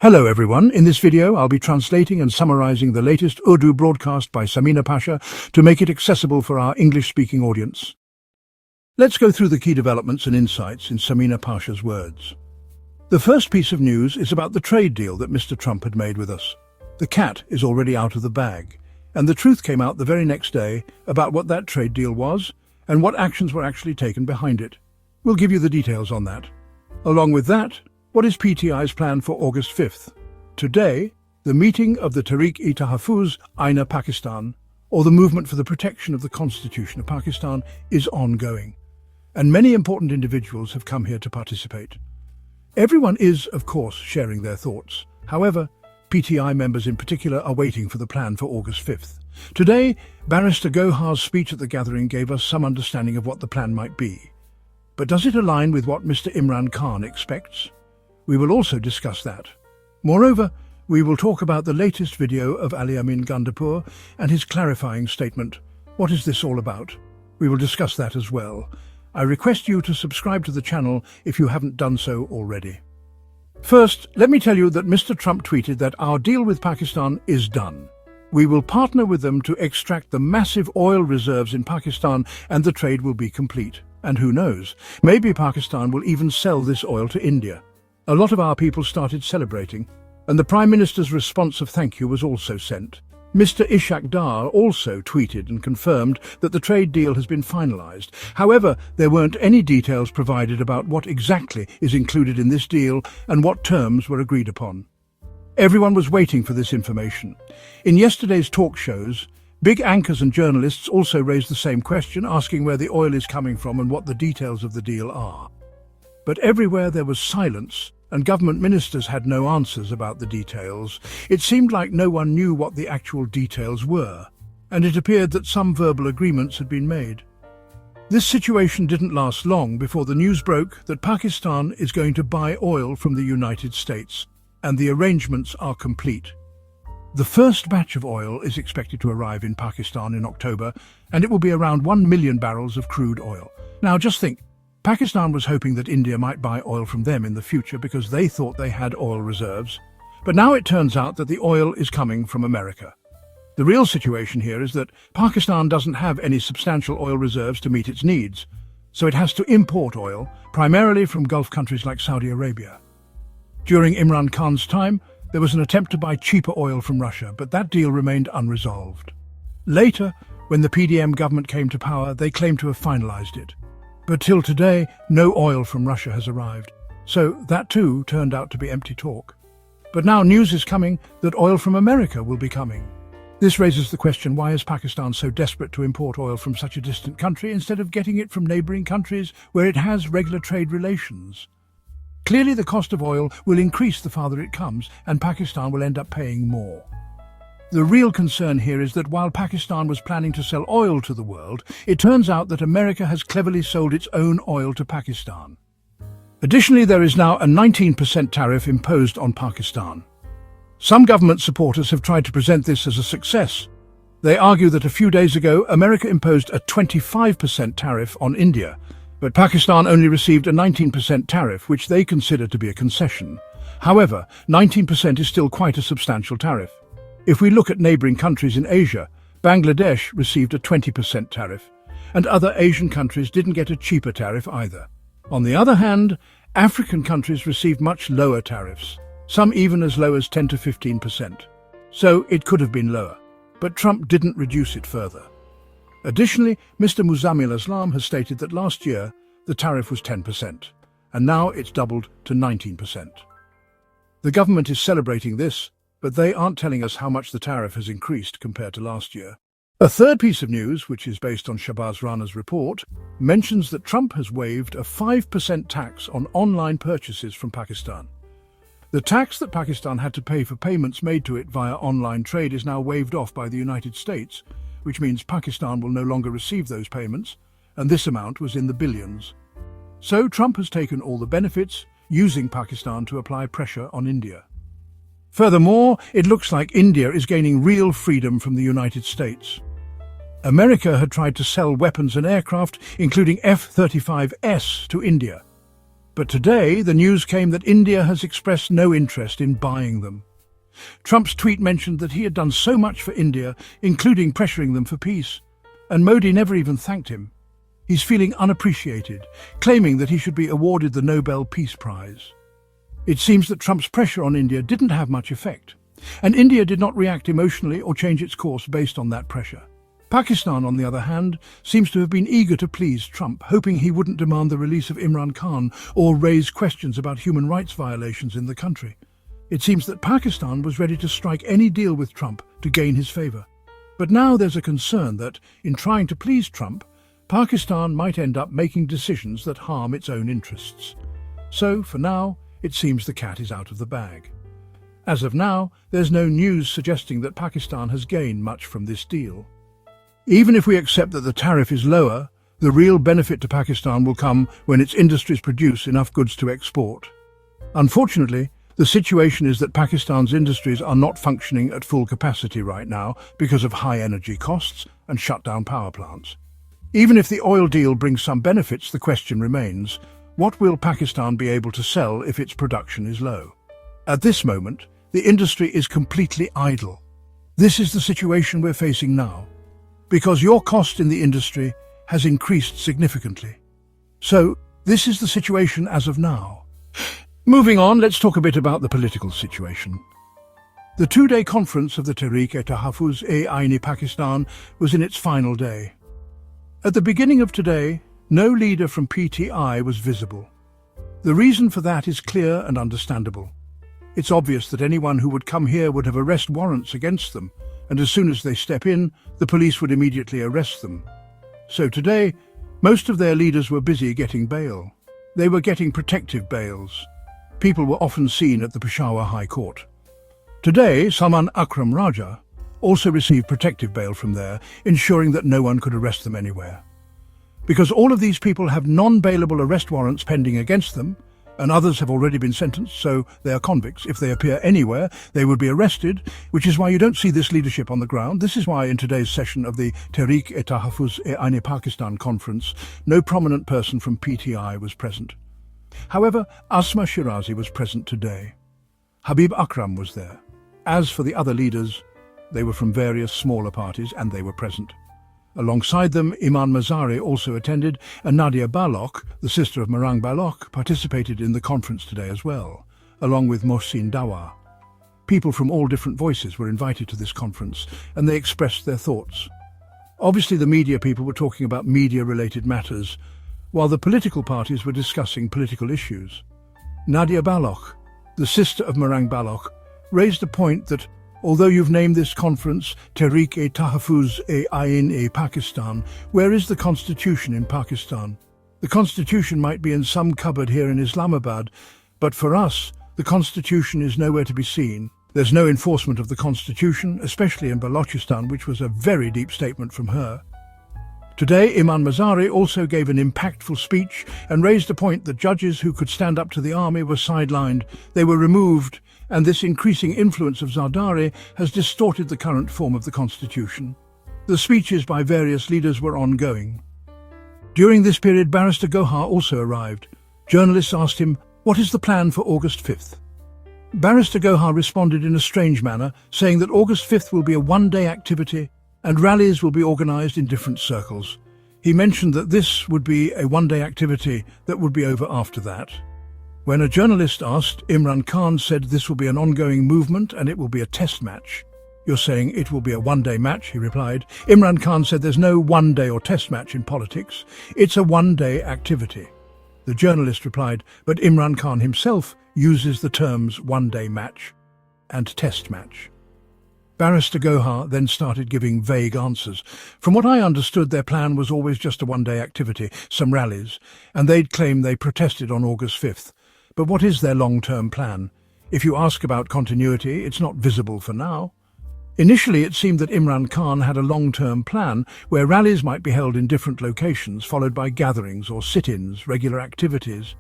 Hello everyone, in this video I'll be translating and summarizing the latest Urdu broadcast by Samina Pasha to make it accessible for our English-speaking audience. Let's go through the key developments and insights in Samina Pasha's words. The first piece of news is about the trade deal that Mr. Trump had made with us. The cat is already out of the bag, and the truth came out the very next day about what that trade deal was and what actions were actually taken behind it. We'll give you the details on that. Along with that, what is PTI's plan for August 5th? Today, the meeting of the Tehreek-e-Tahaffuz Aina Pakistan, or the Movement for the Protection of the Constitution of Pakistan, is ongoing, and many important individuals have come here to participate. Everyone is, of course, sharing their thoughts. However, PTI members in particular are waiting for the plan for August 5th. Today, Barrister Gohar's speech at the gathering gave us some understanding of what the plan might be. But does it align with what Mr. Imran Khan expects? We will also discuss that. Moreover, we will talk about the latest video of Ali Amin Gandapur and his clarifying statement. What is this all about? We will discuss that as well. I request you to subscribe to the channel if you haven't done so already. First, let me tell you that Mr. Trump tweeted that our deal with Pakistan is done. We will partner with them to extract the massive oil reserves in Pakistan and the trade will be complete. And who knows, maybe Pakistan will even sell this oil to India. A lot of our people started celebrating, and the Prime Minister's response of thank you was also sent. Mr. Ishaq Dar also tweeted and confirmed that the trade deal has been finalized. However, there weren't any details provided about what exactly is included in this deal and what terms were agreed upon. Everyone was waiting for this information. In yesterday's talk shows, big anchors and journalists also raised the same question, asking where the oil is coming from and what the details of the deal are. But everywhere there was silence, and government ministers had no answers about the details. It seemed like no one knew what the actual details were, and it appeared that some verbal agreements had been made. This situation didn't last long before the news broke that Pakistan is going to buy oil from the United States, and the arrangements are complete. The first batch of oil is expected to arrive in Pakistan in October, and it will be around 1 million barrels of crude oil. Now just think, Pakistan was hoping that India might buy oil from them in the future because they thought they had oil reserves. But now it turns out that the oil is coming from America. The real situation here is that Pakistan doesn't have any substantial oil reserves to meet its needs, so it has to import oil, primarily from Gulf countries like Saudi Arabia. During Imran Khan's time, there was an attempt to buy cheaper oil from Russia, but that deal remained unresolved. Later, when the PDM government came to power, they claimed to have finalized it. But till today, no oil from Russia has arrived, so that too turned out to be empty talk. But now news is coming that oil from America will be coming. This raises the question, why is Pakistan so desperate to import oil from such a distant country instead of getting it from neighboring countries where it has regular trade relations? Clearly the cost of oil will increase the farther it comes, and Pakistan will end up paying more. The real concern here is that while Pakistan was planning to sell oil to the world, it turns out that America has cleverly sold its own oil to Pakistan. Additionally, there is now a 19% tariff imposed on Pakistan. Some government supporters have tried to present this as a success. They argue that a few days ago, America imposed a 25% tariff on India, but Pakistan only received a 19% tariff, which they consider to be a concession. However, 19% is still quite a substantial tariff. If we look at neighboring countries in Asia, Bangladesh received a 20% tariff, and other Asian countries didn't get a cheaper tariff either. On the other hand, African countries received much lower tariffs, some even as low as 10 to 15%. So it could have been lower, but Trump didn't reduce it further. Additionally, Mr. Muzammil Islam has stated that last year the tariff was 10%, and now it's doubled to 19%. The government is celebrating this, but they aren't telling us how much the tariff has increased compared to last year. A third piece of news, which is based on Shahbaz Rana's report, mentions that Trump has waived a 5% tax on online purchases from Pakistan. The tax that Pakistan had to pay for payments made to it via online trade is now waived off by the United States, which means Pakistan will no longer receive those payments, and this amount was in the billions. So Trump has taken all the benefits, using Pakistan to apply pressure on India. Furthermore, it looks like India is gaining real freedom from the United States. America had tried to sell weapons and aircraft, including F-35S, to India. But today, the news came that India has expressed no interest in buying them. Trump's tweet mentioned that he had done so much for India, including pressuring them for peace, and Modi never even thanked him. He's feeling unappreciated, claiming that he should be awarded the Nobel Peace Prize. It seems that Trump's pressure on India didn't have much effect, and India did not react emotionally or change its course based on that pressure. Pakistan, on the other hand, seems to have been eager to please Trump, hoping he wouldn't demand the release of Imran Khan or raise questions about human rights violations in the country. It seems that Pakistan was ready to strike any deal with Trump to gain his favor. But now there's a concern that, in trying to please Trump, Pakistan might end up making decisions that harm its own interests. So, for now, it seems the cat is out of the bag. As of now, there's no news suggesting that Pakistan has gained much from this deal. Even if we accept that the tariff is lower, the real benefit to Pakistan will come when its industries produce enough goods to export. Unfortunately, the situation is that Pakistan's industries are not functioning at full capacity right now because of high energy costs and shut down power plants. Even if the oil deal brings some benefits, the question remains, what will Pakistan be able to sell if its production is low? At this moment, the industry is completely idle. This is the situation we're facing now, because your cost in the industry has increased significantly. So, this is the situation as of now. Moving on, let's talk a bit about the political situation. The two-day conference of the Tehreek-e-Tahaffuz-e-Aini Pakistan was in its final day. At the beginning of today, no leader from PTI was visible. The reason for that is clear and understandable. It's obvious that anyone who would come here would have arrest warrants against them, and as soon as they step in, the police would immediately arrest them. So today, most of their leaders were busy getting bail. They were getting protective bails. People were often seen at the Peshawar High Court. Today, Salman Akram Raja also received protective bail from there, ensuring that no one could arrest them anywhere. Because all of these people have non-bailable arrest warrants pending against them, and others have already been sentenced, so they are convicts. If they appear anywhere, they would be arrested, which is why you don't see this leadership on the ground. This is why in today's session of the Tehreek-e-Tahaffuz-e-Aini Pakistan conference, no prominent person from PTI was present. However, Asma Shirazi was present today. Habib Akram was there. As for the other leaders, they were from various smaller parties and they were present. Alongside them, Imran Mazari also attended, and Nadia Balok, the sister of Marang Balok, participated in the conference today as well, along with Mohsin Dawa. People from all different voices were invited to this conference, and they expressed their thoughts. Obviously, the media people were talking about media-related matters, while the political parties were discussing political issues. Nadia Balok, the sister of Marang Balok, raised a point that, although you've named this conference Tehreek-e-Tahaffuz-e-Aini Pakistan, where is the constitution in Pakistan? The constitution might be in some cupboard here in Islamabad, but for us, the constitution is nowhere to be seen. There's no enforcement of the constitution, especially in Balochistan, which was a very deep statement from her. Today, Imran Mazari also gave an impactful speech and raised the point that judges who could stand up to the army were sidelined, they were removed, and this increasing influence of Zardari has distorted the current form of the constitution. The speeches by various leaders were ongoing. During this period, Barrister Gohar also arrived. Journalists asked him, "What is the plan for August 5th?" Barrister Gohar responded in a strange manner, saying that August 5th will be a one-day activity and rallies will be organised in different circles. He mentioned that this would be a one-day activity that would be over after that. When a journalist asked, Imran Khan said this will be an ongoing movement and it will be a test match. "You're saying it will be a one-day match," he replied. Imran Khan said there's no one-day or test match in politics. It's a one-day activity. The journalist replied, but Imran Khan himself uses the terms one-day match and test match. Barrister Gohar then started giving vague answers. From what I understood, their plan was always just a one-day activity, some rallies, and they'd claim they protested on August 5th. But what is their long-term plan? If you ask about continuity, it's not visible for now. Initially, it seemed that Imran Khan had a long-term plan where rallies might be held in different locations, followed by gatherings or sit-ins, regular activities.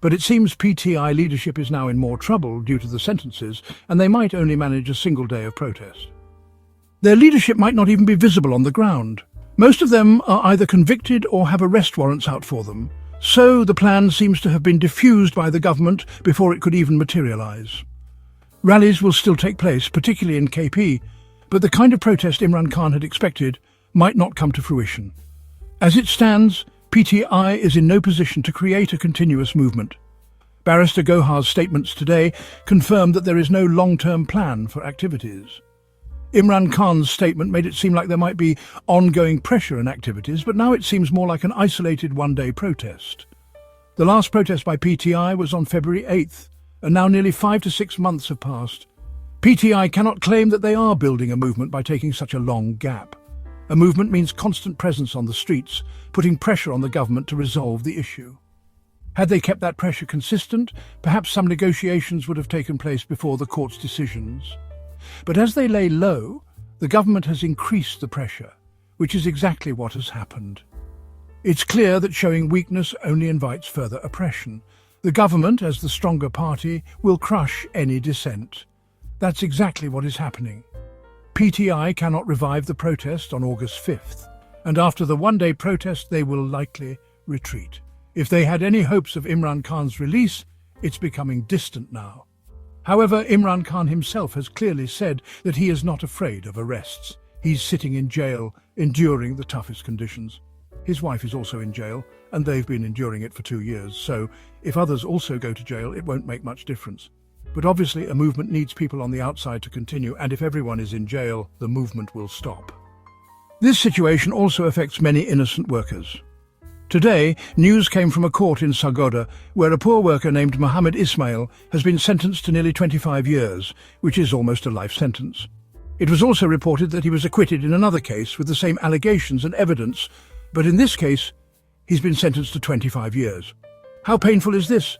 But it seems PTI leadership is now in more trouble due to the sentences, and they might only manage a single day of protest. Their leadership might not even be visible on the ground. Most of them are either convicted or have arrest warrants out for them, So the plan seems to have been diffused by the government before it could even materialise. Rallies will still take place, particularly in KP, but the kind of protest Imran Khan had expected might not come to fruition. As it stands, PTI is in no position to create a continuous movement. Barrister Gohar's statements today confirmed that there is no long-term plan for activities. Imran Khan's statement made it seem like there might be ongoing pressure and activities, but now it seems more like an isolated one-day protest. The last protest by PTI was on February 8th, and now nearly 5 to 6 months have passed. PTI cannot claim that they are building a movement by taking such a long gap. A movement means constant presence on the streets, putting pressure on the government to resolve the issue. Had they kept that pressure consistent, perhaps some negotiations would have taken place before the court's decisions. But as they lay low, the government has increased the pressure, which is exactly what has happened. It's clear that showing weakness only invites further oppression. The government, as the stronger party, will crush any dissent. That's exactly what is happening. PTI cannot revive the protest on August 5th, and after the one-day protest they will likely retreat. If they had any hopes of Imran Khan's release, it's becoming distant now. However, Imran Khan himself has clearly said that he is not afraid of arrests. He's sitting in jail, enduring the toughest conditions. His wife is also in jail, and they've been enduring it for 2 years, so if others also go to jail, it won't make much difference. But obviously a movement needs people on the outside to continue, and if everyone is in jail, the movement will stop. This situation also affects many innocent workers. Today, news came from a court in Sargodha, where a poor worker named Mohammed Ismail has been sentenced to nearly 25 years, which is almost a life sentence. It was also reported that he was acquitted in another case with the same allegations and evidence, but in this case, he's been sentenced to 25 years. How painful is this?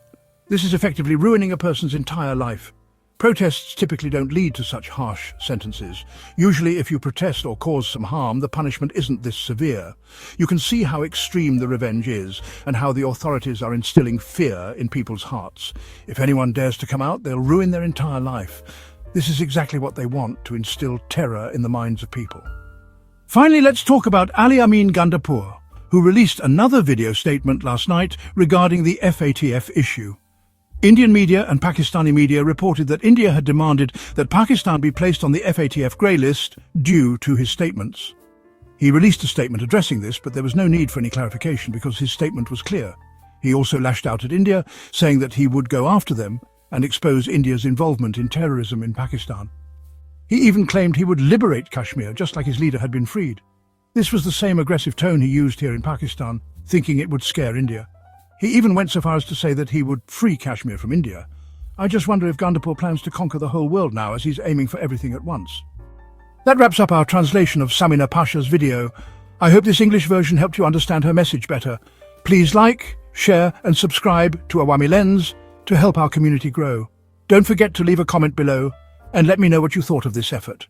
This is effectively ruining a person's entire life. Protests typically don't lead to such harsh sentences. Usually, if you protest or cause some harm, the punishment isn't this severe. You can see how extreme the revenge is and how the authorities are instilling fear in people's hearts. If anyone dares to come out, they'll ruin their entire life. This is exactly what they want, to instill terror in the minds of people. Finally, let's talk about Ali Amin Gandapur, who released another video statement last night regarding the FATF issue. Indian media and Pakistani media reported that India had demanded that Pakistan be placed on the FATF grey list due to his statements. He released a statement addressing this, but there was no need for any clarification because his statement was clear. He also lashed out at India, saying that he would go after them and expose India's involvement in terrorism in Pakistan. He even claimed he would liberate Kashmir, just like his leader had been freed. This was the same aggressive tone he used here in Pakistan, thinking it would scare India. He even went so far as to say that he would free Kashmir from India. I just wonder if Gandapur plans to conquer the whole world now, as he's aiming for everything at once. That wraps up our translation of Samina Pasha's video. I hope this English version helped you understand her message better. Please like, share and subscribe to Awami Lens to help our community grow. Don't forget to leave a comment below and let me know what you thought of this effort.